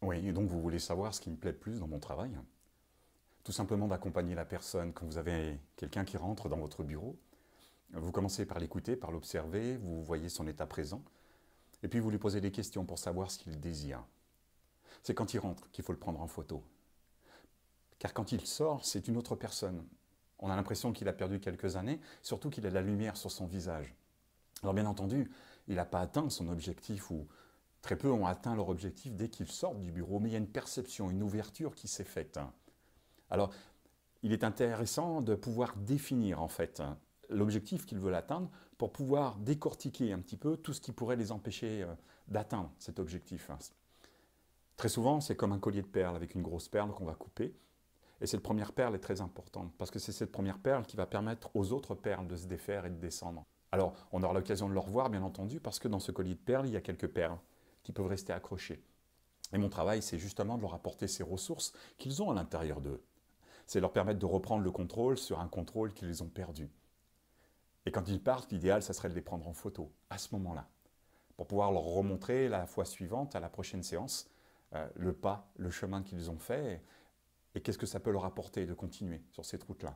Oui, et donc vous voulez savoir ce qui me plaît le plus dans mon travail? Tout simplement d'accompagner la personne. Quand vous avez quelqu'un qui rentre dans votre bureau, vous commencez par l'écouter, par l'observer, vous voyez son état présent, et puis vous lui posez des questions pour savoir ce qu'il désire. C'est quand il rentre qu'il faut le prendre en photo. Car quand il sort, c'est une autre personne. On a l'impression qu'il a perdu quelques années, surtout qu'il a la lumière sur son visage. Alors bien entendu, il n'a pas atteint son objectif, ou très peu ont atteint leur objectif dès qu'ils sortent du bureau, mais il y a une perception, une ouverture qui s'est faite. Alors, il est intéressant de pouvoir définir en fait l'objectif qu'ils veulent atteindre pour pouvoir décortiquer un petit peu tout ce qui pourrait les empêcher d'atteindre cet objectif. Très souvent, c'est comme un collier de perles avec une grosse perle qu'on va couper. Et cette première perle est très importante parce que c'est cette première perle qui va permettre aux autres perles de se défaire et de descendre. Alors, on aura l'occasion de le revoir, bien entendu, parce que dans ce collier de perles, il y a quelques perles qui peuvent rester accrochées. Et mon travail, c'est justement de leur apporter ces ressources qu'ils ont à l'intérieur d'eux. C'est leur permettre de reprendre le contrôle sur un contrôle qu'ils ont perdu. Et quand ils partent, l'idéal, ça serait de les prendre en photo, à ce moment-là, pour pouvoir leur remontrer la fois suivante, à la prochaine séance, le chemin qu'ils ont fait, et qu'est-ce que ça peut leur apporter de continuer sur cette route-là.